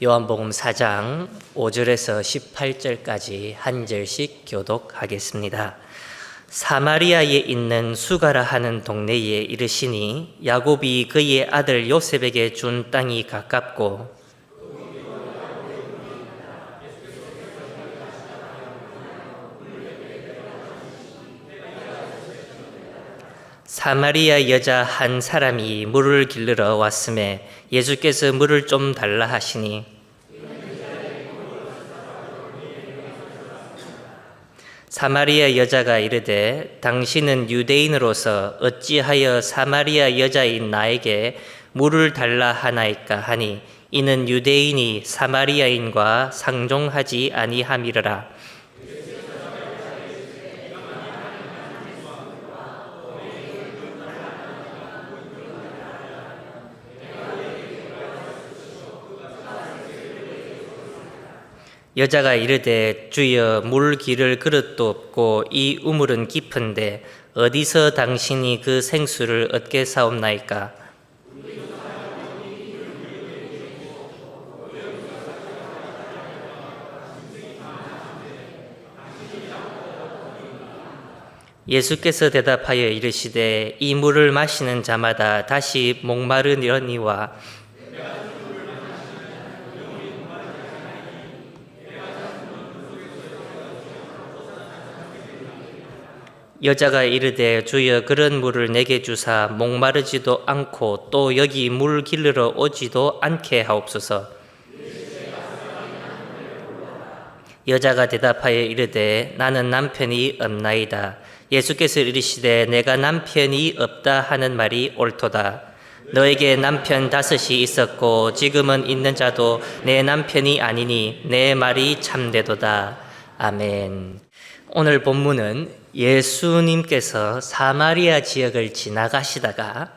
요한복음 4장 5절에서 18절까지 한 절씩 교독하겠습니다. 사마리아에 있는 수가라 하는 동네에 이르시니 야곱이 그의 아들 요셉에게 준 땅이 가깝고 사마리아 여자 한 사람이 물을 길르러 왔음에 예수께서 물을 좀 달라 하시니 사마리아 여자가 이르되 당신은 유대인으로서 어찌하여 사마리아 여자인 나에게 물을 달라 하나이까 하니 이는 유대인이 사마리아인과 상종하지 아니함이러라. 여자가 이르되 주여 물 기를 그릇도 없고 이 우물은 깊은데 어디서 당신이 그 생수를 얻게 사옵나이까? 예수께서 대답하여 이르시되 이 물을 마시는 자마다 다시 목마르니와 여자가 이르되 주여 그런 물을 내게 주사 목마르지도 않고 또 여기 물 길르러 오지도 않게 하옵소서. 여자가 대답하여 이르되 나는 남편이 없나이다. 예수께서 이르시되 내가 남편이 없다 하는 말이 옳도다. 너에게 남편 5이 있었고 지금은 있는 자도 내 남편이 아니니 내 말이 참되도다. 아멘. 오늘 본문은 예수님께서 사마리아 지역을 지나가시다가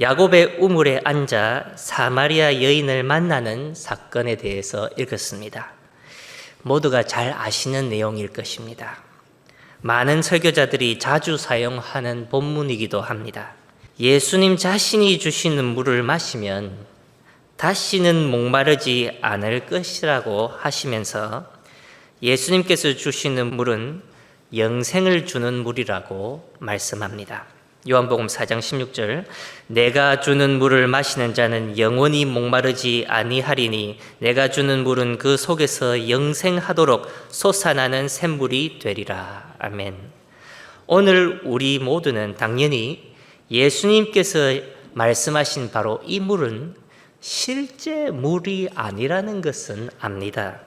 야곱의 우물에 앉아 사마리아 여인을 만나는 사건에 대해서 읽었습니다. 모두가 잘 아시는 내용일 것입니다. 많은 설교자들이 자주 사용하는 본문이기도 합니다. 예수님 자신이 주시는 물을 마시면 다시는 목마르지 않을 것이라고 하시면서 예수님께서 주시는 물은 영생을 주는 물이라고 말씀합니다. 요한복음 4장 16절 내가 주는 물을 마시는 자는 영원히 목마르지 아니하리니 내가 주는 물은 그 속에서 영생하도록 솟아나는 샘물이 되리라. 아멘. 오늘 우리 모두는 당연히 예수님께서 말씀하신 바로 이 물은 실제 물이 아니라는 것은 압니다.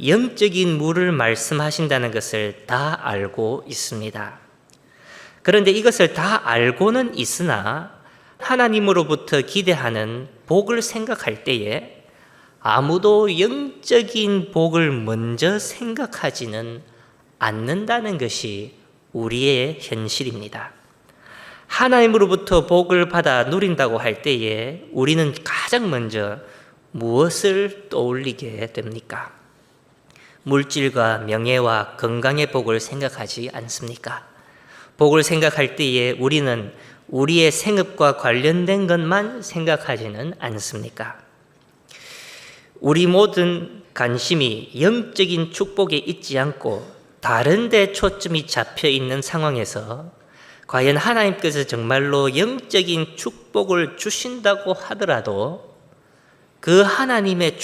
영적인 물을 말씀하신다는 것을 다 알고 있습니다. 그런데 이것을 다 알고는 있으나 하나님으로부터 기대하는 복을 생각할 때에 아무도 영적인 복을 먼저 생각하지는 않는다는 것이 우리의 현실입니다. 하나님으로부터 복을 받아 누린다고 할 때에 우리는 가장 먼저 무엇을 떠올리게 됩니까? 물질과 명예와 건강의 복을 생각하지 않습니까? 복을 생각할 때에 우리는 우리의 생업과 관련된 것만 생각하지는 않습니까? 우리 모든 관심이 영적인 축복에 있지 않고 다른 데 초점이 잡혀 있는 상황에서 과연 하나님께서 정말로 영적인 축복을 주신다고 하더라도 그 하나님의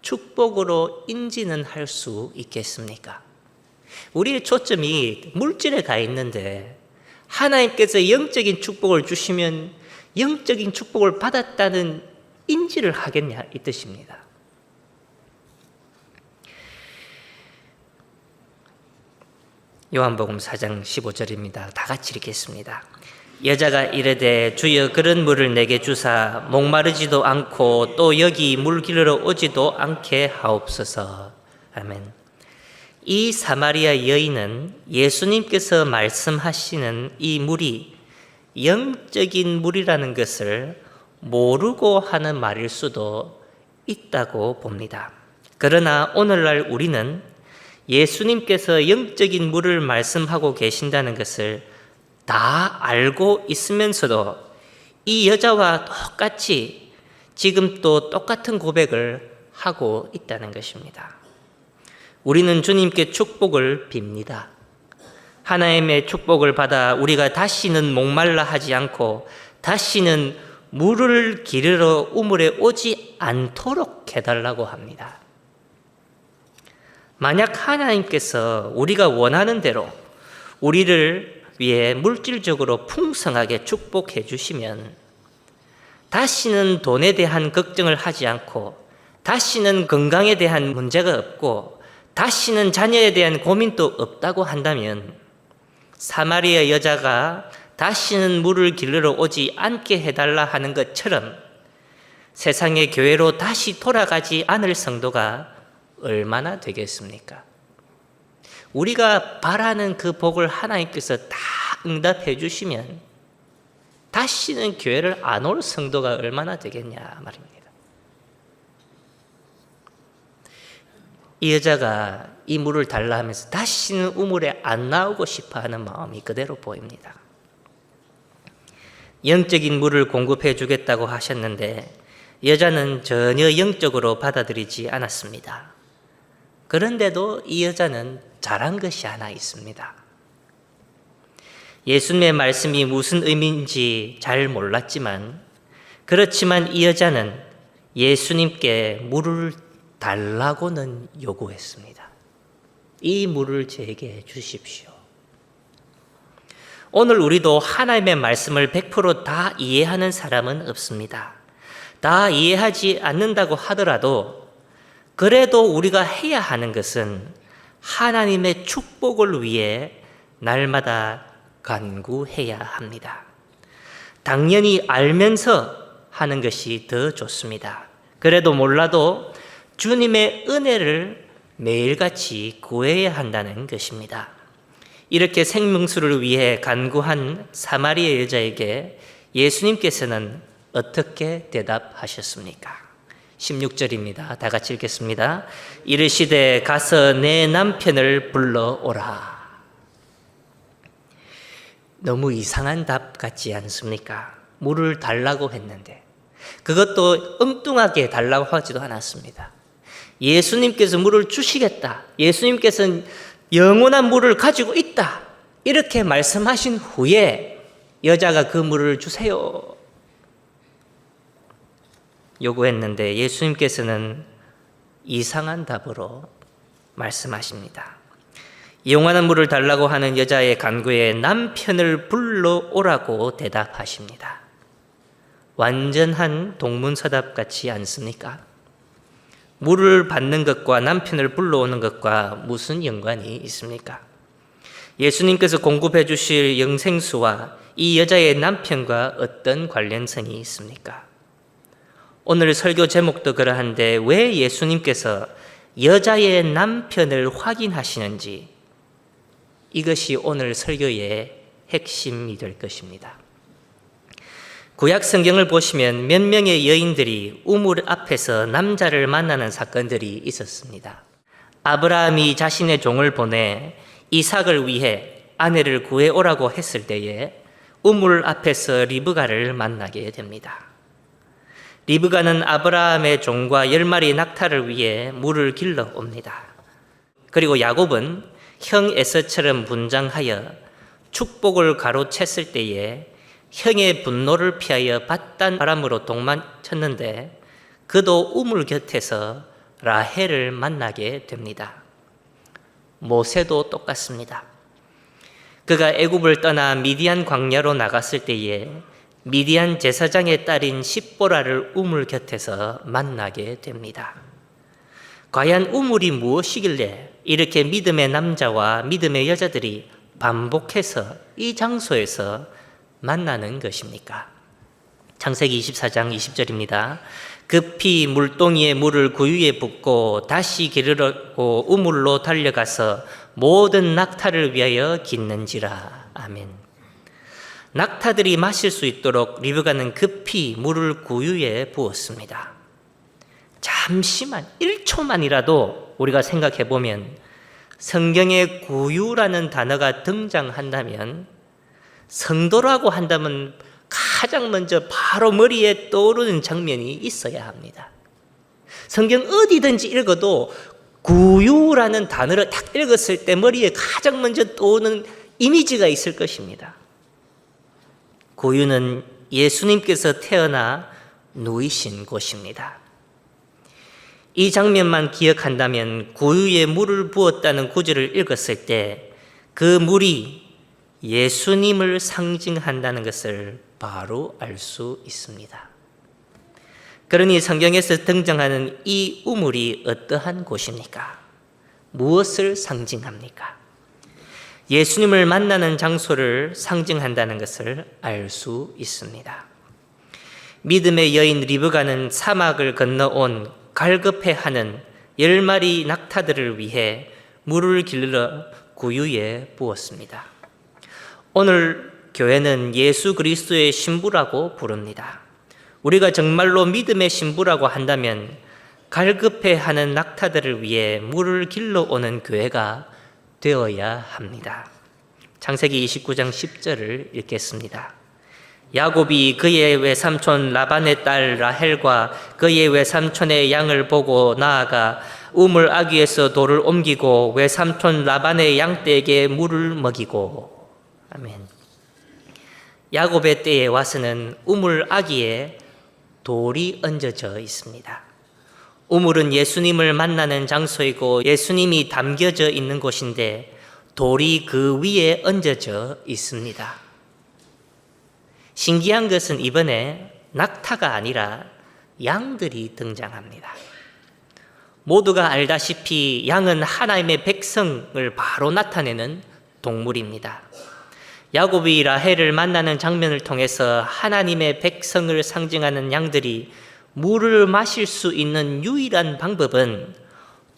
축복으로 인지는 할 수 있겠습니까? 우리의 초점이 물질에 가 있는데 하나님께서 영적인 축복을 주시면 영적인 축복을 받았다는 인지를 하겠냐 이 뜻입니다. 요한복음 4장 15절입니다. 다 같이 읽겠습니다. 여자가 이르되 주여 그런 물을 내게 주사 목마르지도 않고 또 여기 물 길르러 오지도 않게 하옵소서. 아멘. 이 사마리아 여인은 예수님께서 말씀하시는 이 물이 영적인 물이라는 것을 모르고 하는 말일 수도 있다고 봅니다. 그러나 오늘날 우리는 예수님께서 영적인 물을 말씀하고 계신다는 것을 다 알고 있으면서도 이 여자와 똑같이 지금 또 똑같은 고백을 하고 있다는 것입니다. 우리는 주님께 축복을 빕니다. 하나님의 축복을 받아 우리가 다시는 목말라 하지 않고 다시는 물을 기르러 우물에 오지 않도록 해달라고 합니다. 만약 하나님께서 우리가 원하는 대로 우리를 위해 물질적으로 풍성하게 축복해 주시면 다시는 돈에 대한 걱정을 하지 않고 다시는 건강에 대한 문제가 없고 다시는 자녀에 대한 고민도 없다고 한다면 사마리아 여자가 다시는 물을 기르러 오지 않게 해달라 하는 것처럼 세상의 교회로 다시 돌아가지 않을 성도가 얼마나 되겠습니까? 우리가 바라는 그 복을 하나님께서 다 응답해 주시면 다시는 교회를 안 올 성도가 얼마나 되겠냐 말입니다. 이 여자가 이 물을 달라 하면서 다시는 우물에 안 나오고 싶어 하는 마음이 그대로 보입니다. 영적인 물을 공급해 주겠다고 하셨는데 여자는 전혀 영적으로 받아들이지 않았습니다. 그런데도 이 여자는 잘한 것이 하나 있습니다. 예수님의 말씀이 무슨 의미인지 잘 몰랐지만 그렇지만 이 여자는 예수님께 물을 달라고는 요구했습니다. 이 물을 제게 주십시오. 오늘 우리도 하나님의 말씀을 100% 이해하는 사람은 없습니다. 다 이해하지 않는다고 하더라도 그래도 우리가 해야 하는 것은 하나님의 축복을 위해 날마다 간구해야 합니다. 당연히 알면서 하는 것이 더 좋습니다. 그래도 몰라도 주님의 은혜를 매일같이 구해야 한다는 것입니다. 이렇게 생명수를 위해 간구한 사마리아 여자에게 예수님께서는 어떻게 대답하셨습니까? 16절입니다. 다 같이 읽겠습니다. 이르시되 가서 내 남편을 불러오라. 너무 이상한 답 같지 않습니까? 물을 달라고 했는데 그것도 엉뚱하게 달라고 하지도 않았습니다. 예수님께서 물을 주시겠다. 예수님께서는 영원한 물을 가지고 있다. 이렇게 말씀하신 후에 여자가 그 물을 주세요 요구했는데 예수님께서는 이상한 답으로 말씀하십니다. 영원한 물을 달라고 하는 여자의 간구에 남편을 불러오라고 대답하십니다. 완전한 동문서답 같지 않습니까? 물을 받는 것과 남편을 불러오는 것과 무슨 연관이 있습니까? 예수님께서 공급해 주실 영생수와 이 여자의 남편과 어떤 관련성이 있습니까? 오늘 설교 제목도 그러한데 왜 예수님께서 여자의 남편을 확인하시는지 이것이 오늘 설교의 핵심이 될 것입니다. 구약 성경을 보시면 몇 명의 여인들이 우물 앞에서 남자를 만나는 사건들이 있었습니다. 아브라함이 자신의 종을 보내 이삭을 위해 아내를 구해오라고 했을 때에 우물 앞에서 리브가를 만나게 됩니다. 리브가는 아브라함의 종과 10마리 낙타를 위해 물을 길러 옵니다. 그리고 야곱은 형 에서처럼 분장하여 축복을 가로챘을 때에 형의 분노를 피하여 바단 바람으로 도망쳤는데 그도 우물 곁에서 라헬을 만나게 됩니다. 모세도 똑같습니다. 그가 애굽을 떠나 미디안 광야로 나갔을 때에 미디안 제사장의 딸인 십보라를 우물 곁에서 만나게 됩니다. 과연 우물이 무엇이길래 이렇게 믿음의 남자와 믿음의 여자들이 반복해서 이 장소에서 만나는 것입니까? 창세기 24장 20절입니다. 급히 물동이에 물을 구유에 붓고 다시 기르려고 우물로 달려가서 모든 낙타를 위하여 깃는지라. 아멘. 낙타들이 마실 수 있도록 리브가는 급히 물을 구유에 부었습니다. 잠시만 1초만이라도 우리가 생각해 보면 성경에 구유라는 단어가 등장한다면 성도라고 한다면 가장 먼저 바로 머리에 떠오르는 장면이 있어야 합니다. 성경 어디든지 읽어도 구유라는 단어를 딱 읽었을 때 머리에 가장 먼저 떠오르는 이미지가 있을 것입니다. 구유는 예수님께서 태어나 누이신 곳입니다. 이 장면만 기억한다면 구유에 물을 부었다는 구절을 읽었을 때 그 물이 예수님을 상징한다는 것을 바로 알 수 있습니다. 그러니 성경에서 등장하는 이 우물이 어떠한 곳입니까? 무엇을 상징합니까? 예수님을 만나는 장소를 상징한다는 것을 알 수 있습니다. 믿음의 여인 리브가는 사막을 건너온 갈급해하는 10마리 낙타들을 위해 물을 길러 구유에 부었습니다. 오늘 교회는 예수 그리스도의 신부라고 부릅니다. 우리가 정말로 믿음의 신부라고 한다면 갈급해하는 낙타들을 위해 물을 길러오는 교회가 되어야 합니다. 창세기 29장 10절을 읽겠습니다. 야곱이 그의 외삼촌 라반의 딸 라헬과 그의 외삼촌의 양을 보고 나아가 우물 아귀에서 돌을 옮기고 외삼촌 라반의 양떼에게 물을 먹이고. 아멘. 야곱의 때에 와서는 우물 아귀에 돌이 얹어져 있습니다. 우물은 예수님을 만나는 장소이고 예수님이 담겨져 있는 곳인데 돌이 그 위에 얹어져 있습니다. 신기한 것은 이번에 낙타가 아니라 양들이 등장합니다. 모두가 알다시피 양은 하나님의 백성을 바로 나타내는 동물입니다. 야곱이 라헬을 만나는 장면을 통해서 하나님의 백성을 상징하는 양들이 물을 마실 수 있는 유일한 방법은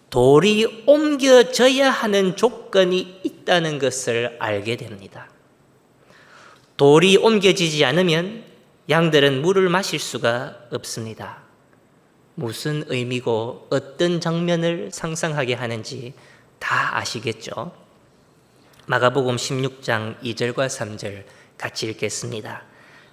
돌이 옮겨져야 하는 조건이 있다는 것을 알게 됩니다. 돌이 옮겨지지 않으면 양들은 물을 마실 수가 없습니다. 무슨 의미고 어떤 장면을 상상하게 하는지 다 아시겠죠? 마가복음 16장 2절과 3절 같이 읽겠습니다.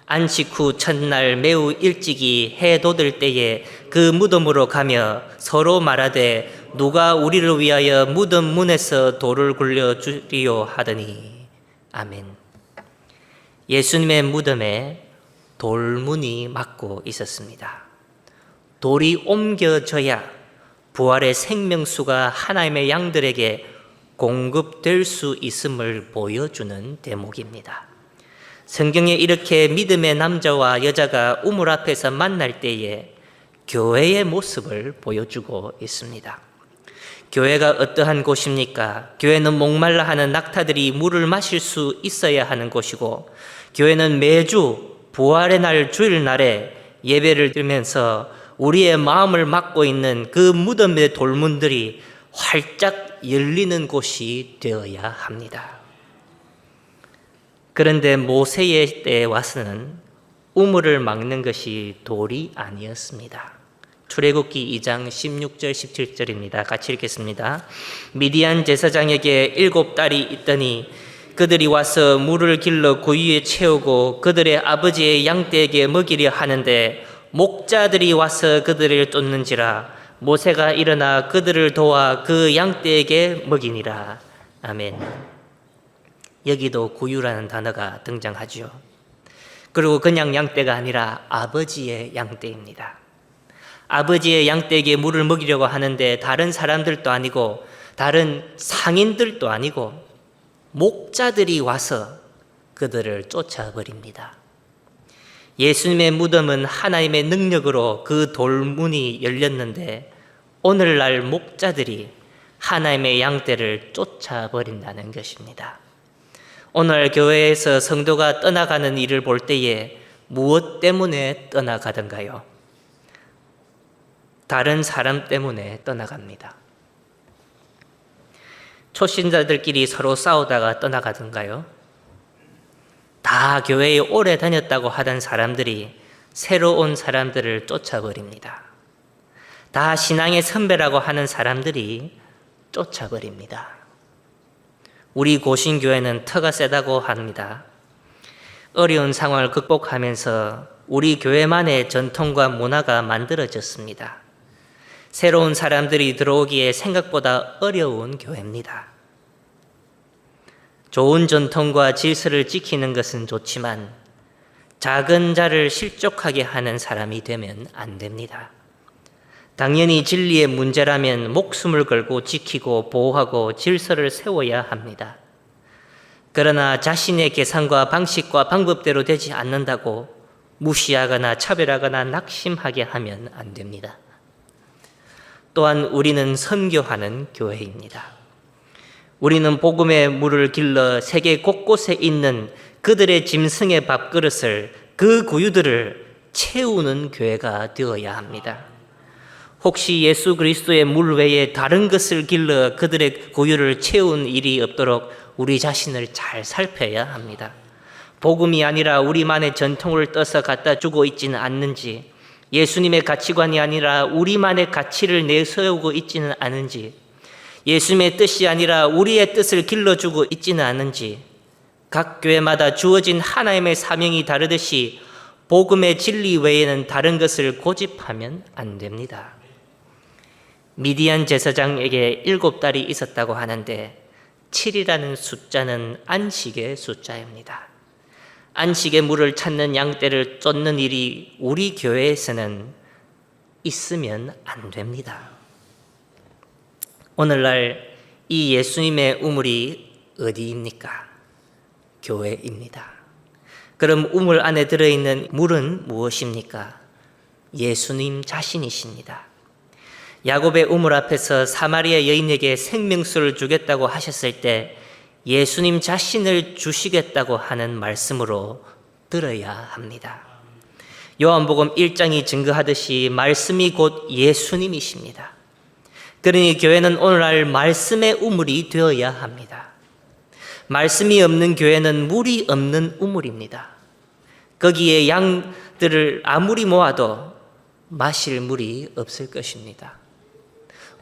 안식 후 첫날 매우 일찍이 해 돋을 때에 그 무덤으로 가며 서로 말하되 누가 우리를 위하여 무덤 문에서 돌을 굴려 주리요 하더니. 아멘. 예수님의 무덤에 돌문이 막고 있었습니다. 돌이 옮겨져야 부활의 생명수가 하나님의 양들에게 공급될 수 있음을 보여주는 대목입니다. 성경에 이렇게 믿음의 남자와 여자가 우물 앞에서 만날 때에 교회의 모습을 보여주고 있습니다. 교회가 어떠한 곳입니까? 교회는 목말라 하는 낙타들이 물을 마실 수 있어야 하는 곳이고, 교회는 매주 부활의 날 주일날에 예배를 드리면서 우리의 마음을 막고 있는 그 무덤의 돌문들이 활짝 열리는 곳이 되어야 합니다. 그런데 모세의 때에 와서는 우물을 막는 것이 돌이 아니었습니다. 출애굽기 2장 16절 17절입니다. 같이 읽겠습니다. 미디안 제사장에게 7딸이 있더니 그들이 와서 물을 길러 구유에 채우고 그들의 아버지의 양떼에게 먹이려 하는데 목자들이 와서 그들을 쫓는지라. 모세가 일어나 그들을 도와 그 양떼에게 먹이니라. 아멘. 여기도 구유라는 단어가 등장하죠. 그리고 그냥 양떼가 아니라 아버지의 양떼입니다. 아버지의 양떼에게 물을 먹이려고 하는데 다른 사람들도 아니고 다른 상인들도 아니고 목자들이 와서 그들을 쫓아버립니다. 예수님의 무덤은 하나님의 능력으로 그 돌문이 열렸는데 오늘날 목자들이 하나님의 양떼를 쫓아버린다는 것입니다. 오늘 교회에서 성도가 떠나가는 일을 볼 때에 무엇 때문에 떠나가던가요? 다른 사람 때문에 떠나갑니다. 초신자들끼리 서로 싸우다가 떠나가던가요? 다 교회에 오래 다녔다고 하던 사람들이 새로 온 사람들을 쫓아버립니다. 다 신앙의 선배라고 하는 사람들이 쫓아버립니다. 우리 고신교회는 터가 세다고 합니다. 어려운 상황을 극복하면서 우리 교회만의 전통과 문화가 만들어졌습니다. 새로운 사람들이 들어오기에 생각보다 어려운 교회입니다. 좋은 전통과 질서를 지키는 것은 좋지만 작은 자를 실족하게 하는 사람이 되면 안 됩니다. 당연히 진리의 문제라면 목숨을 걸고 지키고 보호하고 질서를 세워야 합니다. 그러나 자신의 계산과 방식과 방법대로 되지 않는다고 무시하거나 차별하거나 낙심하게 하면 안 됩니다. 또한 우리는 선교하는 교회입니다. 우리는 복음의 물을 길러 세계 곳곳에 있는 그들의 짐승의 밥그릇을, 그 구유들을 채우는 교회가 되어야 합니다. 혹시 예수 그리스도의 물 외에 다른 것을 길러 그들의 구유를 채운 일이 없도록 우리 자신을 잘 살펴야 합니다. 복음이 아니라 우리만의 전통을 떠서 갖다 주고 있지는 않는지, 예수님의 가치관이 아니라 우리만의 가치를 내세우고 있지는 않은지, 예수님의 뜻이 아니라 우리의 뜻을 길러주고 있지는 않은지, 각 교회마다 주어진 하나님의 사명이 다르듯이 복음의 진리 외에는 다른 것을 고집하면 안 됩니다. 미디안 제사장에게 7딸이 있었다고 하는데 7이라는 숫자는 안식의 숫자입니다. 안식의 물을 찾는 양떼를 쫓는 일이 우리 교회에서는 있으면 안 됩니다. 오늘날 이 예수님의 우물이 어디입니까? 교회입니다. 그럼 우물 안에 들어있는 물은 무엇입니까? 예수님 자신이십니다. 야곱의 우물 앞에서 사마리아 여인에게 생명수를 주겠다고 하셨을 때 예수님 자신을 주시겠다고 하는 말씀으로 들어야 합니다. 요한복음 1장이 증거하듯이 말씀이 곧 예수님이십니다. 그러니 교회는 오늘날 말씀의 우물이 되어야 합니다. 말씀이 없는 교회는 물이 없는 우물입니다. 거기에 양들을 아무리 모아도 마실 물이 없을 것입니다.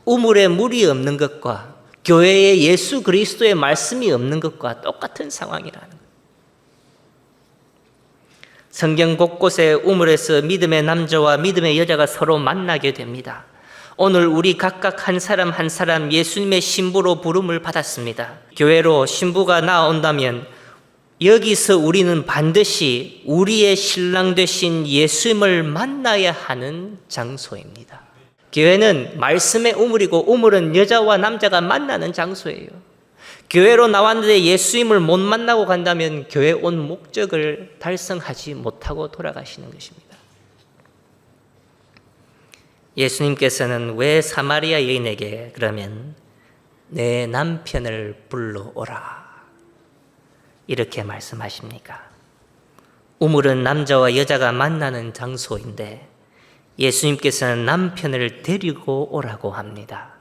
우물에 물이 없는 것과 교회에 예수 그리스도의 말씀이 없는 것과 똑같은 상황이라는 것. 성경 곳곳에 우물에서 믿음의 남자와 믿음의 여자가 서로 만나게 됩니다. 오늘 우리 각각 한 사람 한 사람 예수님의 신부로 부름을 받았습니다. 교회로 신부가 나온다면 여기서 우리는 반드시 우리의 신랑 되신 예수님을 만나야 하는 장소입니다. 교회는 말씀의 우물이고 우물은 여자와 남자가 만나는 장소예요. 교회로 나왔는데 예수님을 못 만나고 간다면 교회 온 목적을 달성하지 못하고 돌아가시는 것입니다. 예수님께서는 왜 사마리아 여인에게 그러면 내 남편을 불러오라 이렇게 말씀하십니까? 우물은 남자와 여자가 만나는 장소인데 예수님께서는 남편을 데리고 오라고 합니다.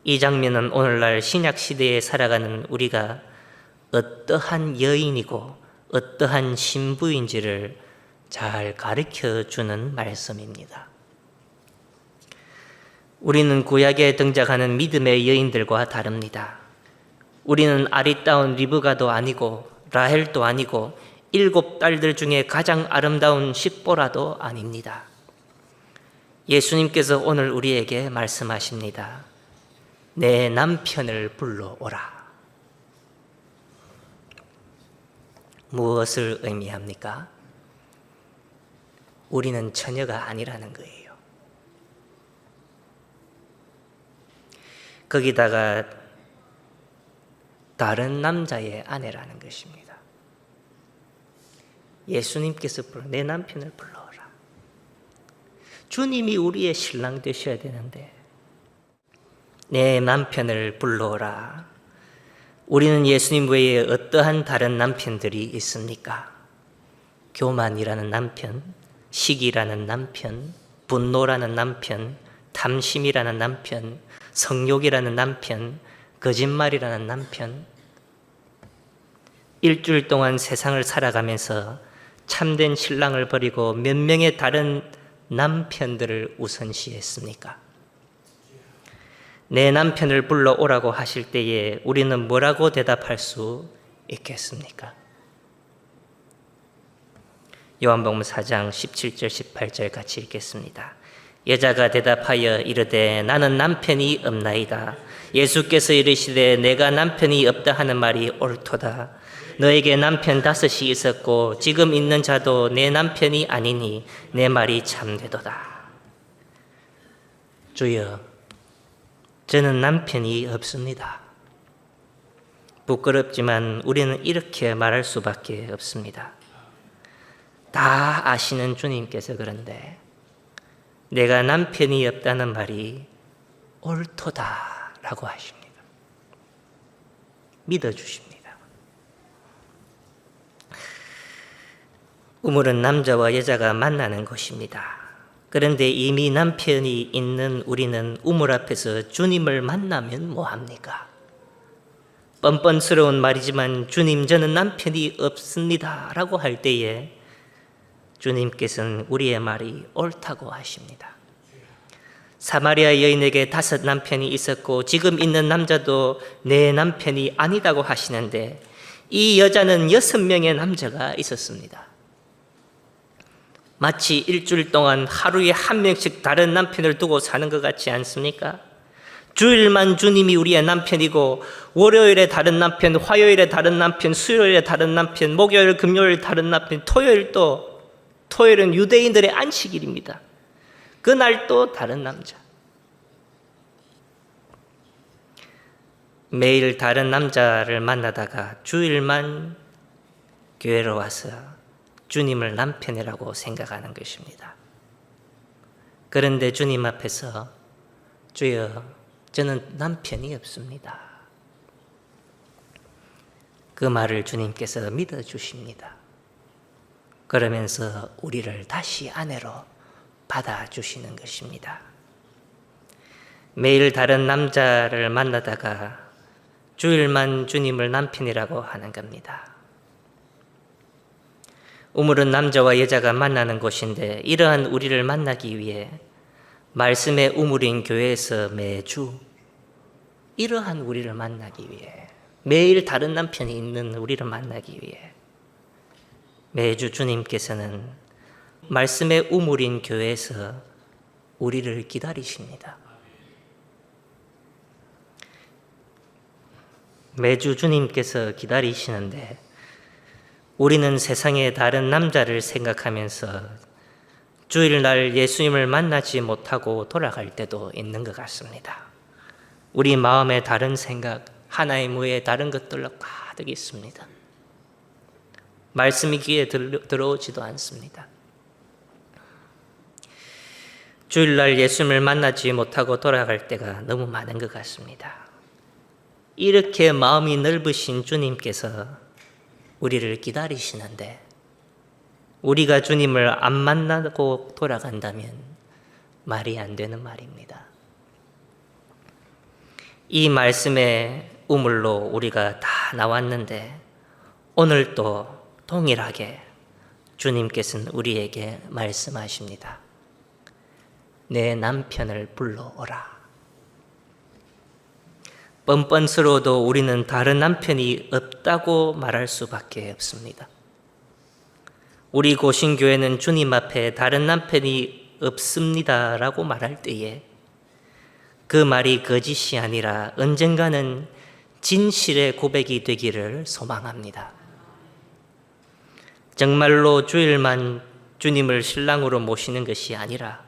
이 장면은 오늘날 신약시대에 살아가는 우리가 어떠한 여인이고 어떠한 신부인지를 잘 가르쳐주는 말씀입니다. 우리는 구약에 등장하는 믿음의 여인들과 다릅니다. 우리는 아리따운 리브가도 아니고 라헬도 아니고 7딸들 중에 가장 아름다운 십보라도 아닙니다. 예수님께서 오늘 우리에게 말씀하십니다. 내 남편을 불러오라. 무엇을 의미합니까? 우리는 처녀가 아니라는 거예요. 거기다가 다른 남자의 아내라는 것입니다. 예수님께서 내 남편을 불러오라. 주님이 우리의 신랑 되셔야 되는데 내 남편을 불러오라. 우리는 예수님 외에 어떠한 다른 남편들이 있습니까? 교만이라는 남편, 시기라는 남편, 분노라는 남편, 탐심이라는 남편, 성욕이라는 남편, 거짓말이라는 남편. 일주일 동안 세상을 살아가면서 참된 신랑을 버리고 몇 명의 다른 남편들을 우선시했습니까? 내 남편을 불러오라고 하실 때에 우리는 뭐라고 대답할 수 있겠습니까? 요한복음 4장 17절 18절 같이 읽겠습니다. 여자가 대답하여 이르되 나는 남편이 없나이다. 예수께서 이르시되 내가 남편이 없다 하는 말이 옳도다. 너에게 남편 5이 있었고 지금 있는 자도 내 남편이 아니니 내 말이 참되도다. 주여, 저는 남편이 없습니다. 부끄럽지만 우리는 이렇게 말할 수밖에 없습니다. 다 아시는 주님께서 그런데 내가 남편이 없다는 말이 옳도다라고 하십니다. 믿어주십니다. 우물은 남자와 여자가 만나는 곳입니다. 그런데 이미 남편이 있는 우리는 우물 앞에서 주님을 만나면 뭐합니까? 뻔뻔스러운 말이지만 주님, 저는 남편이 없습니다 라고 할 때에 주님께서는 우리의 말이 옳다고 하십니다. 사마리아 여인에게 5 남편이 있었고 지금 있는 남자도 내 남편이 아니다고 하시는데 이 여자는 6명의 남자가 있었습니다. 마치 일주일 동안 하루에 1명씩 다른 남편을 두고 사는 것 같지 않습니까? 주일만 주님이 우리의 남편이고 월요일에 다른 남편, 화요일에 다른 남편, 수요일에 다른 남편, 목요일, 금요일 다른 남편, 토요일은 유대인들의 안식일입니다. 그날 또 다른 남자. 매일 다른 남자를 만나다가 주일만 교회로 와서 주님을 남편이라고 생각하는 것입니다. 그런데 주님 앞에서 주여, 저는 남편이 없습니다. 그 말을 주님께서 믿어주십니다. 그러면서 우리를 다시 아내로 받아주시는 것입니다. 매일 다른 남자를 만나다가 주일만 주님을 남편이라고 하는 겁니다. 우물은 남자와 여자가 만나는 곳인데 이러한 우리를 만나기 위해 말씀의 우물인 교회에서 매주 이러한 우리를 만나기 위해 매일 다른 남편이 있는 우리를 만나기 위해 매주 주님께서는 말씀의 우물인 교회에서 우리를 기다리십니다. 매주 주님께서 기다리시는데 우리는 세상의 다른 남자를 생각하면서 주일날 예수님을 만나지 못하고 돌아갈 때도 있는 것 같습니다. 우리 마음에 다른 생각, 하나님 외에 다른 것들로 가득 있습니다. 말씀이 귀에 들어오지도 않습니다. 주일날 예수님을 만나지 못하고 돌아갈 때가 너무 많은 것 같습니다. 이렇게 마음이 넓으신 주님께서 우리를 기다리시는데 우리가 주님을 안 만나고 돌아간다면 말이 안 되는 말입니다. 이 말씀의 우물로 우리가 다 나왔는데 오늘 또 동일하게 주님께서는 우리에게 말씀하십니다. 내 남편을 불러오라. 뻔뻔스러워도 우리는 다른 남편이 없다고 말할 수밖에 없습니다. 우리 고신교회는 주님 앞에 다른 남편이 없습니다 라고 말할 때에 그 말이 거짓이 아니라 언젠가는 진실의 고백이 되기를 소망합니다. 정말로 주일만 주님을 신랑으로 모시는 것이 아니라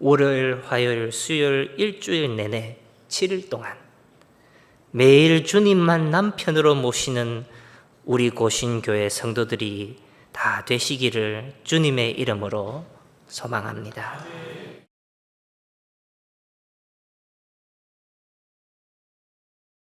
월요일, 화요일, 수요일, 일주일 내내 7일 동안 매일 주님만 남편으로 모시는 우리 고신교회 성도들이 다 되시기를 주님의 이름으로 소망합니다.